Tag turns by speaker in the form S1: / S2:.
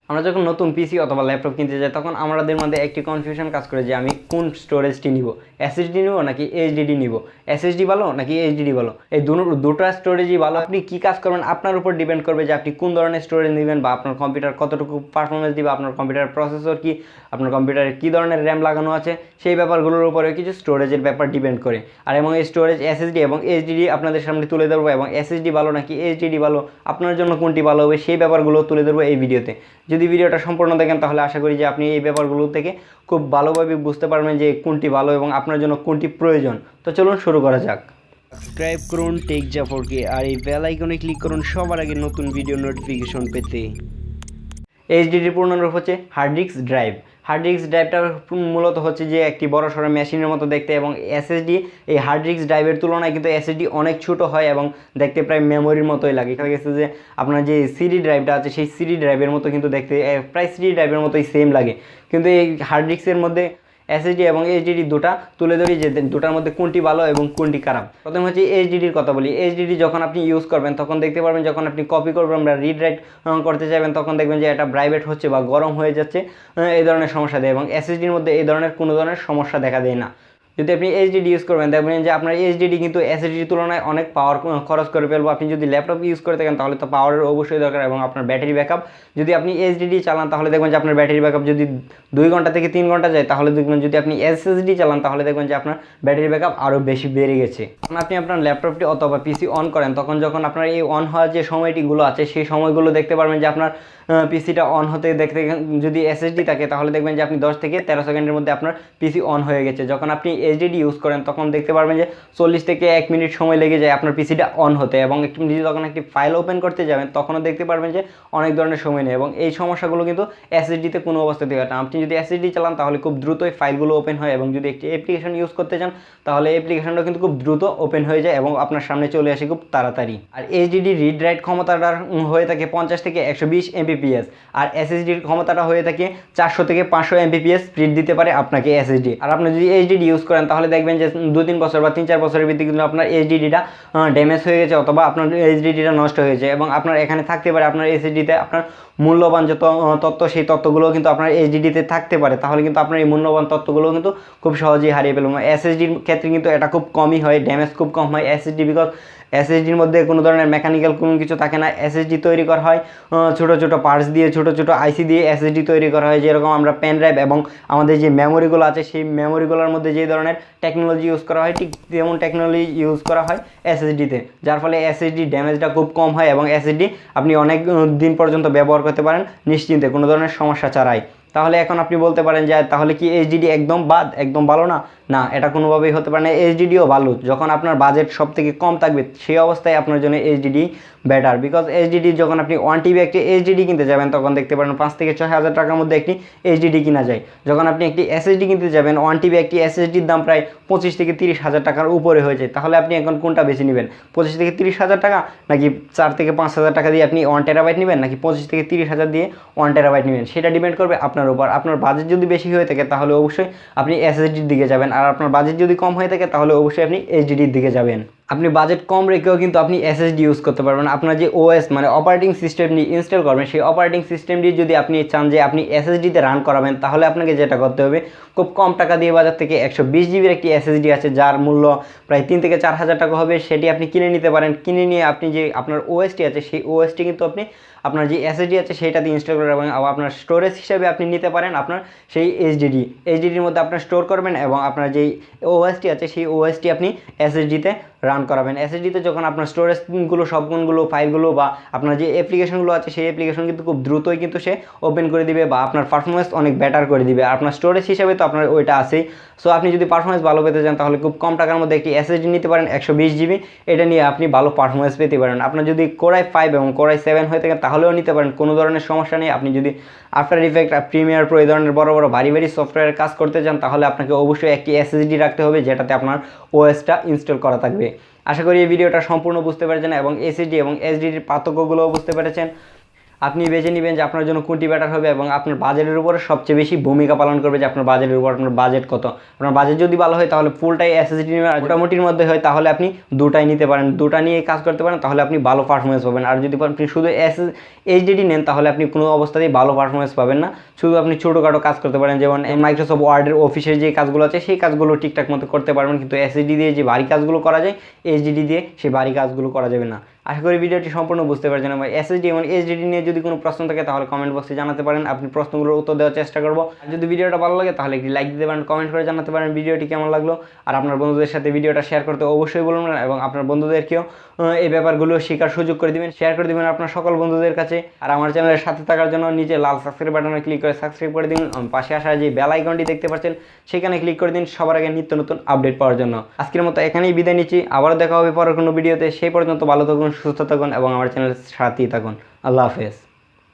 S1: আমরা যখন নতুন পিসি অথবা ল্যাপটপ কিনতে যাই তখন আমাদের মধ্যে একটি কনফিউশন কাজ করে যে আমি কোন স্টোরেজটি নিব, এসএসডি নিব নাকি এইচডিডি নিব, এসএসডি ভালো নাকি এইচডিডি ভালো, এই দুটো স্টোরেজই ভালো। আপনি কি কাজ করবেন আপনার উপর ডিপেন্ড করবে যে আপনি কোন ধরনের স্টোরেজ নেবেন বা আপনার কম্পিউটার কতটুকু পারফরমেন্স দিবে, আপনার কম্পিউটার প্রসেসর কি, আপনার কম্পিউটারে কী ধরনের র্যাম লাগানো আছে, সেই ব্যাপারগুলোর উপরে কিছু স্টোরেজের ব্যাপার ডিপেন্ড করে। আর এবং এই স্টোরেজ এসএসডি এবং এইচডিডি আপনাদের সামনে তুলে ধরবো, এবং এসএসডি ভালো নাকি এইচডিডি ভালো, আপনার জন্য কোনটি ভালো হবে সেই ব্যাপারগুলো তুলে ধরবো এই ভিডিওতে। যদি ভিডিওটা সম্পূর্ণ দেখেন তাহলে আশা করি যে আপনি এই ব্যাপারগুলো থেকে খুব ভালোভাবে বুঝতে পারবেন যে কোনটি ভালো এবং আপনার জন্য কোনটি প্রয়োজন। তো চলুন শুরু করা যাক। সাবস্ক্রাইব করুন টেক জাফরকে, আর এই বেল আইকনে ক্লিক করুন সবার আগে নতুন ভিডিও নোটিফিকেশন পেতে। এইচডিডির পূর্ণরূপ হচ্ছে hard disk drive. Hard disk ড্রাইভটা মূলত হচ্ছে যে একটি বড় সড়ো মেশিনের মতো দেখতে, এবং এসএসডি এই হার্ড ডিস্ক ড্রাইভের তুলনায় কিন্তু এসএসডি অনেক ছোটো হয় এবং দেখতে প্রায় মেমোরির মতোই লাগে। এখানে গেছে যে আপনার যে সিডি ড্রাইভটা আছে সেই সিডি ড্রাইভের মতো কিন্তু দেখতে প্রায় সিডি ড্রাইভের মতোই সেম লাগে। কিন্তু এই হার্ড ডিস্কের মধ্যে এসএসডি এবং এইচডিডি দুটা তুলে ধরি যে দুটার মধ্যে কোনটি ভালো এবং কোনটি খারাপ। প্রথমে হচ্ছে এইচডিডির কথা বলি। এইচডিডি যখন আপনি ইউজ করবেন তখন দেখতে পারবেন যখন আপনি কপি করবেন বা রিড রাইট করতে চাইবেন তখন দেখবেন যে এটা ভাইব্রেট হচ্ছে বা গরম হয়ে যাচ্ছে, এই ধরনের সমস্যা দেয়, এবং এসএসডির মধ্যে এই ধরনের কোনো ধরনের সমস্যা দেখা দেয় না। যদি আপনি এইচডিডি ইউজ করবেন দেখবেন যে আপনার এইচডিডি কিন্তু এসএসডির তুলনায় অনেক পাওয়ার খরচ করে ফেলবো। আপনি যদি ল্যাপটপ ইউজ করে থাকেন তাহলে তো পাওয়ারের অবশ্যই দরকার, এবং আপনার ব্যাটারি ব্যাকআপ যদি আপনি এইচডিডি চালান তাহলে দেখবেন যে আপনার ব্যাটারি ব্যাকআপ যদি 2 ঘন্টা থেকে 3 ঘন্টা যায়, তাহলে দেখবেন যদি আপনি এসএসডি চালান তাহলে দেখবেন যে আপনার ব্যাটারি ব্যাকআপ আরও বেশি বেড়ে গেছে। যখন আপনি আপনার ল্যাপটপটি অথবা পিসি অন করেন তখন যখন আপনার এই অন হওয়ার যে সময়টিগুলো আছে সেই সময়গুলো দেখতে পারবেন যে আপনার পিসিটা অন হতে দেখতে যদি এসএসডি থাকে তাহলে দেখবেন যে আপনি 10 থেকে 13 সেকেন্ডের মধ্যে আপনার পিসি অন হয়ে গেছে। যখন আপনি এইচডিডি ইউজ করেন তখন দেখতে পারবেন যে 40 থেকে 1 মিনিট সময় লেগে যায় আপনার পিসিটা অন হতে, এবং যখন একটি ফাইল ওপেন করতে যাবেন তখনও দেখতে পারবেন যে অনেক ধরনের সময় নেই, এবং এই সমস্যাগুলো কিন্তু এসএসডিতে কোনো অবস্থাতেই হয় না। আপনি যদি এসএসডি চালান তাহলে খুব দ্রুতই ফাইলগুলো ওপেন হয়, এবং যদি একটি অ্যাপ্লিকেশন ইউজ করতে চান তাহলে অ্যাপ্লিকেশনটা কিন্তু খুব দ্রুত ওপেন হয়ে যায় এবং আপনার সামনে চলে আসে খুব তাড়াতাড়ি। আর এইচডিডি রিড রাইট ক্ষমতাটা হয়ে থাকে 50 থেকে 120 এমবিপিএস, আর এসএসডির ক্ষমতাটা হয়ে থাকে 400 থেকে 500 এমবিপিএস স্পিড দিতে পারে আপনাকে এসএসডি। আর আপনি যদি এইচডিডি ইউজ করেন তাহলে দেখবেন যে 2-3 বছর বা 3-4 বছরের ভিতরে কিন্তু আপনার এইচডিডিটা ড্যামেজ হয়ে গেছে অথবা আপনার এইচডিডিটা নষ্ট হয়েছে, এবং আপনার এখানে থাকতে পারে আপনার এসএসডিতে আপনার মূল্যবান যত তথ্য সেই তথ্যগুলো কিন্তু আপনার এইচডিডিতে থাকতে পারে। তাহলে কিন্তু আপনার এই মূল্যবান তথ্যগুলো কিন্তু খুব সহজেই হারিয়ে ফেলবেন। এসএসডির ক্ষেত্রে কিন্তু এটা খুব কমই হয়, ড্যামেজ খুব কম হয় এসএসডি, বিকজ এসএসডির মধ্যে কোনো ধরনের মেকানিক্যাল কোনো কিছু থাকে না। এসএসডি তৈরি করা হয় ছোটো ছোটো পার্টস দিয়ে, ছোটো ছোটো আইসি দিয়ে এসএসডি তৈরি করা হয়। যেরকম আমরা পেন ড্রাইভ এবং আমাদের যে মেমোরিগুলো আছে সেই মেমোরিগুলোর মধ্যে যে ধরনের টেকনোলজি ইউজ করা হয় ঠিক তেমন টেকনোলজি ইউজ করা হয় এসএসডিতে, যার ফলে এসএসডি ড্যামেজটা খুব কম হয় এবং এসএসডি আপনি অনেক দিন পর্যন্ত ব্যবহার করতে পারেন নিশ্চিন্তে কোনো ধরনের সমস্যা ছাড়াই। তাহলে এখন আপনি বলতে পারেন যে তাহলে কি এইচডিডি একদম বাদ, একদম ভালো না? না, এটা কোনোভাবেই হতে পারে না। এইচডিডিও ভালো যখন আপনার বাজেট সব থেকে কম থাকবে সেই অবস্থায় আপনার জন্য এইচডিডি বেটার, বিকজ এইচডিডি যখন আপনি 1 টিবি একটি এইচডিডি কিনতে যাবেন তখন দেখতে পারেন 5 থেকে 6 হাজার টাকার মধ্যে একটি এইচডিডি কিনা যায়। যখন আপনি একটি এসএসডি কিনতে যাবেন 1 টিবি একটি এসএসডির দাম প্রায় 25 থেকে 30 হাজার টাকার উপরে হয়ে যায়। তাহলে আপনি এখন কোনটা বেছে নেবেন? 25 থেকে 30 হাজার টাকা, নাকি 4 থেকে 5 হাজার টাকা দিয়ে আপনি 1 টেরাবাইট নেবেন, নাকি 25 থেকে 30 হাজার দিয়ে 1 টেরাবাইট নেবেন? সেটা ডিপেন্ড করবে আপনার উপর। আপনার বাজেট যদি বেশি হয়ে থাকে তাহলে অবশ্যই আপনি এসএসডির দিকে যাবেন, আর আপনার বাজেট যদি কম হয়ে থাকে তাহলে অবশ্যই আপনি এইচডিডির দিকে যাবেন। আপনি বাজেট কম রেখেও কিন্তু আপনি এসএসডি ইউজ করতে পারবেন। আপনার যে ওএস মানে অপারেটিং সিস্টেমটি ইনস্টল করবেন সেই অপারেটিং সিস্টেমটি যদি আপনি চান যে আপনি এসএসডিতে রান করাবেন তাহলে আপনাকে যেটা করতে হবে খুব কম টাকা দিয়ে বাজার থেকে 120 জিবির একটি এসএসডি আছে যার মূল্য প্রায় 3 থেকে 4 হাজার টাকা হবে, সেটি আপনি কিনে নিতে পারেন। কিনে নিয়ে আপনি যে আপনার ওএসটি আছে সেই ওএসটি কিন্তু আপনি আপনার যে এসএসডি আছে সেইটাতে ইনস্টল করে এবং আপনার স্টোরেজ হিসেবে আপনি নিতে পারেন আপনার সেই এইচডিডির মধ্যে আপনার স্টোর করবেন, এবং আপনার যেই ওএসটি আছে সেই ওএসটি আপনি এসএসডিতে রান করাবেন। এসএসডিতে যখন আপনার স্টোরেজগুলো সবগুলো ফাইলগুলো বা আপনার যে অ্যাপ্লিকেশনগুলো আছে সেই অ্যাপ্লিকেশন কিন্তু খুব দ্রুতই কিন্তু সে ওপেন করে দিবে বা আপনার পারফরমেন্স অনেক বেটার করে দিবে। আপনার স্টোরেজ হিসেবে তো আপনার ওইটা আছেই। সো আপনি যদি পারফরমেন্স ভালো পেতে চান তাহলে খুব কম টাকার মধ্যে একটি এসএসডি নিতে পারেন 120 জিবি, এটা নিয়ে আপনি ভালো পারফরমেন্স পেতে পারেন। আপনার যদি কোরাই 5 এবং কোরাই 7 হয়ে থাকে তাহলেও নিতে পারেন, কোনো ধরনের সমস্যা নেই। আপনি যদি আফটার ইফেক্ট, প্রিমিয়ার প্রো এই ধরনের বড় বড় ভারী সফটওয়্যারের কাজ করতে চান তাহলে আপনাকে অবশ্যই একটি এসএসডি রাখতে হবে যেটাতে আপনার ওএসটা ইনস্টল করা থাকবে। আশা করি এই ভিডিওটা সম্পূর্ণ বুঝতে পেরেছেন এবং এসএসডি এবং এইচডিডির পার্থক্যগুলোও বুঝতে পেরেছেন। আপনি বেছে নেবেন যে আপনার জন্য কোনটি বেটার হবে এবং আপনার বাজেটের উপরে সবচেয়ে বেশি ভূমিকা পালন করবে যে আপনার বাজেটের উপর আপনার বাজেট কত। আপনার বাজেট যদি ভালো হয় তাহলে ফুলটাই এসএসডি নেবেন, আর মোটামুটির মধ্যে হয় তাহলে আপনি দুটাই নিতে পারেন, দুটা নিয়ে কাজ করতে পারেন, তাহলে আপনি ভালো পারফরমেন্স পাবেন। আর যদি আপনি শুধু এইচডিডি নেন তাহলে আপনি কোনো অবস্থাতেই ভালো পারফরমেন্স পাবেন না। শুধু আপনি ছোটোখাটো কাজ করতে পারেন, যেমন মাইক্রোসফট ওয়ার্ডের অফিসের যে কাজগুলো আছে সেই কাজগুলো ঠিকঠাক মতো করতে পারবেন, কিন্তু এসএসডি দিয়ে যে ভারী কাজগুলো করা যায় এইচডিডি দিয়ে সেই ভারী কাজগুলো করা যাবে না। আশা করি ভিডিওটি সম্পূর্ণ বুঝতে পারছেন। আমার এসএসডি এবং এইচডিডি নিয়ে যদি কোনো প্রশ্ন থাকে তাহলে কমেন্ট বক্সে জানাতে পারেন, আপনি প্রশ্নগুলোর উত্তর দেওয়ার চেষ্টা করবো। আর যদি ভিডিওটা ভালো লাগে তাহলে একটি লাইক দিতে পারেন, কমেন্ট করে জানাতে পারেন ভিডিওটি কেমন লাগলো। আর আপনার বন্ধুদের সাথে ভিডিওটা শেয়ার করতে অবশ্যই বলবেন এবং আপনার বন্ধুদেরকেও এই ব্যাপারগুলো শেখার সুযোগ করে দিবেন, শেয়ার করে দিবেন আপনার সকল বন্ধুদের কাছে। আর আমার চ্যানেলের সাথে থাকার জন্য নিচে লাল সাবস্ক্রাইব বাটনে ক্লিক করে সাবস্ক্রাইব করে দিন, পাশে আসা যে বেল আইকনটি দেখতে পাচ্ছেন সেখানে ক্লিক করে দিন সবার আগে নিত্য নতুন আপডেট পাওয়ার জন্য। আজকের মতো এখানেই বিদায় নিচ্ছি, আবারও দেখা হবে পরের কোনো ভিডিওতে। সেই পর্যন্ত ভালো থাকুন, সুস্থ থাকুন এবং আমার চ্যানেলের সাথেই থাকুন। আল্লাহ হাফেজ।